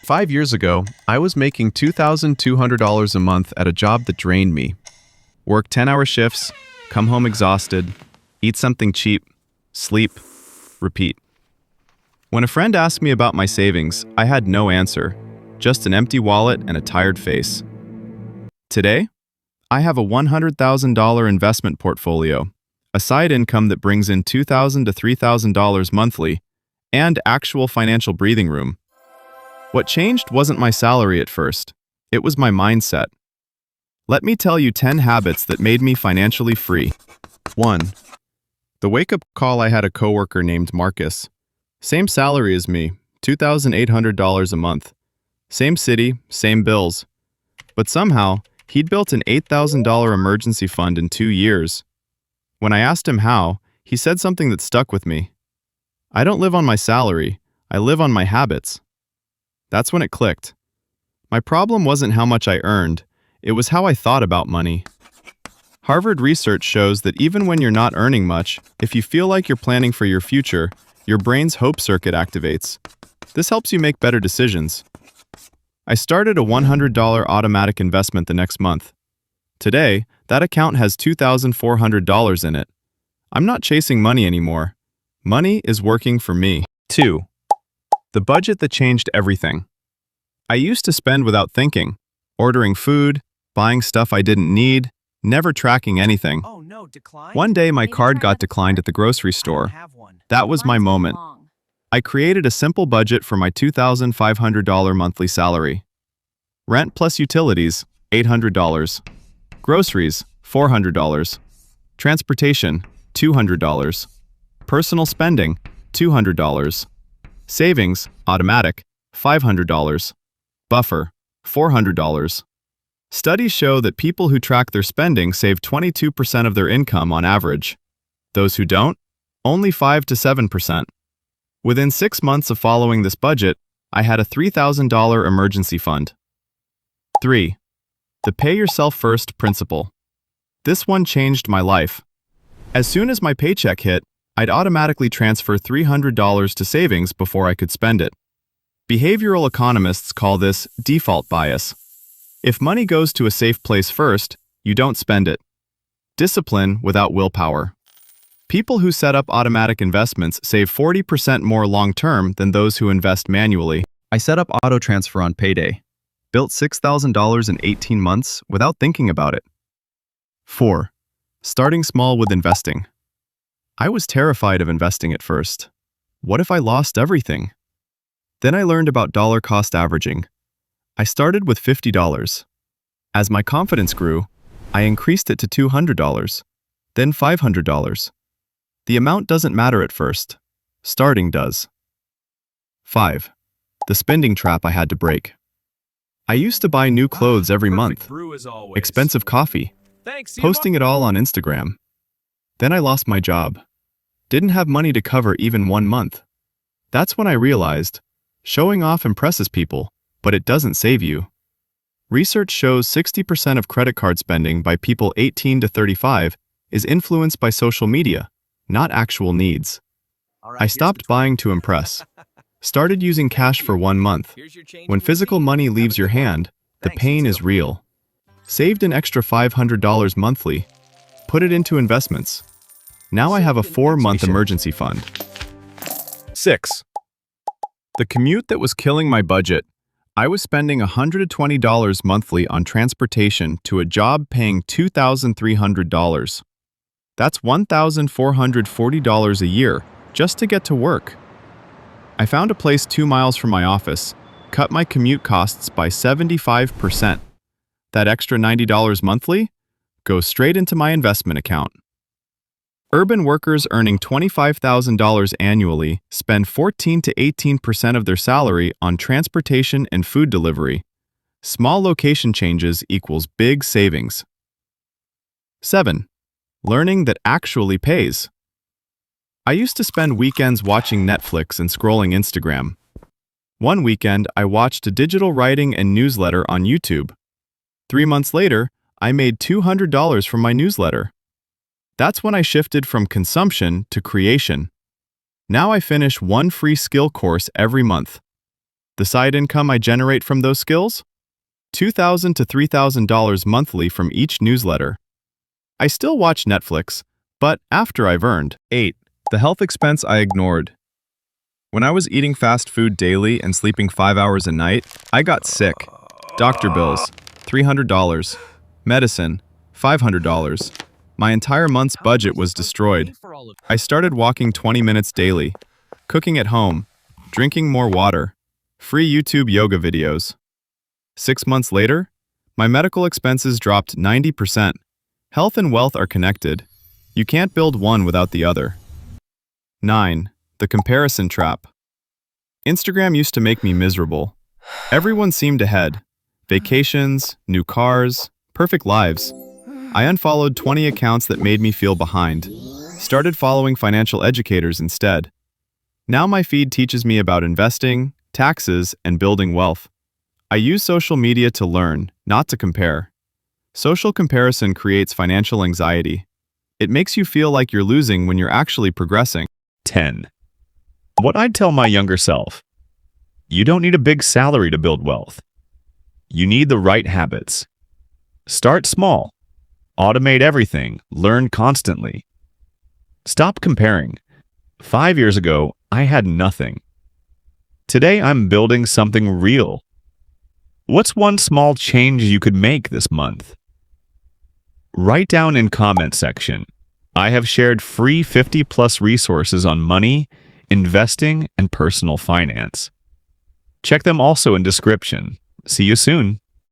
5 years ago, I was making $2,200 a month at a job that drained me. Work 10-hour shifts, come home exhausted, eat something cheap, sleep, repeat. When a friend asked me about my savings, I had no answer, just an empty wallet and a tired face. Today, I have a $100,000 investment portfolio, a side income that brings in $2,000 to $3,000 monthly, and actual financial breathing room. What changed wasn't my salary at first, it was my mindset. Let me tell you 10 habits that made me financially free. 1. The wake-up call. I had a coworker named Marcus. Same salary as me, $2,800 a month. Same city, same bills. But somehow, he'd built an $8,000 emergency fund in 2 years. When I asked him how, he said something that stuck with me. I don't live on my salary, I live on my habits. That's when it clicked. My problem wasn't how much I earned, it was how I thought about money. Harvard research shows that even when you're not earning much, if you feel like you're planning for your future, your brain's hope circuit activates. This helps you make better decisions. I started a $100 automatic investment the next month. Today, that account has $2,400 in it. I'm not chasing money anymore. Money is working for me. 2. The budget that changed everything. I used to spend without thinking, ordering food, buying stuff I didn't need, never tracking anything. Oh no, declined? One day my card got declined at the grocery store. That was my moment. I created a simple budget for my $2,500 monthly salary. Rent plus utilities, $800. Groceries, $400. Transportation, $200. Personal spending, $200. Savings, automatic, $500. Buffer, $400. Studies show that people who track their spending save 22% of their income on average. Those who don't, only 5 to 7%. Within 6 months of following this budget, I had a $3,000 emergency fund. 3. The pay yourself first principle. This one changed my life. As soon as my paycheck hit, I'd automatically transfer $300 to savings before I could spend it. Behavioral economists call this default bias. If money goes to a safe place first, you don't spend it. Discipline without willpower. People who set up automatic investments save 40% more long-term than those who invest manually. I set up auto transfer on payday. Built $6,000 in 18 months without thinking about it. 4. Starting small with investing. I was terrified of investing at first. What if I lost everything? Then I learned about dollar cost averaging. I started with $50. As my confidence grew, I increased it to $200, then $500. The amount doesn't matter at first. Starting does. 5. The spending trap I had to break. I used to buy new clothes every month, expensive coffee, posting it all on Instagram. Then I lost my job. Didn't have money to cover even 1 month. That's when I realized, showing off impresses people, but it doesn't save you. Research shows 60% of credit card spending by people 18 to 35 is influenced by social media, not actual needs. I stopped buying to impress. Started using cash for 1 month. When physical money leaves your hand, the pain is real. Saved an extra $500 monthly. Put it into investments. Now I have a 4-month emergency fund. 6. The commute that was killing my budget. I was spending $120 monthly on transportation to a job paying $2,300. That's $1,440 a year just to get to work. I found a place 2 miles from my office, cut my commute costs by 75%. That extra $90 monthly goes straight into my investment account. Urban workers earning $25,000 annually spend 14 to 18% of their salary on transportation and food delivery. Small location changes equals big savings. 7. Learning that actually pays. I used to spend weekends watching Netflix and scrolling Instagram. One weekend, I watched a digital writing and newsletter on YouTube. 3 months later, I made $200 from my newsletter. That's when I shifted from consumption to creation. Now I finish one free skill course every month. The side income I generate from those skills? $2,000 to $3,000 monthly from each newsletter. I still watch Netflix, but after I've earned. 8. The health expense I ignored. When I was eating fast food daily and sleeping 5 hours a night, I got sick. Doctor bills, $300. Medicine, $500. My entire month's budget was destroyed. I started walking 20 minutes daily, cooking at home, drinking more water, free YouTube yoga videos. 6 months later, my medical expenses dropped 90%. Health and wealth are connected. You can't build one without the other. 9. The comparison trap. Instagram used to make me miserable. Everyone seemed ahead. Vacations, new cars, perfect lives. I unfollowed 20 accounts that made me feel behind. Started following financial educators instead. Now my feed teaches me about investing, taxes, and building wealth. I use social media to learn, not to compare. Social comparison creates financial anxiety. It makes you feel like you're losing when you're actually progressing. 10. What I'd tell my younger self. You don't need a big salary to build wealth. You need the right habits. Start small. Automate everything. Learn constantly. Stop comparing. 5 years ago, I had nothing. Today, I'm building something real. What's one small change you could make this month? Write down in comment section. I have shared free 50+ resources on money, investing, and personal finance. Check them also in description. See you soon.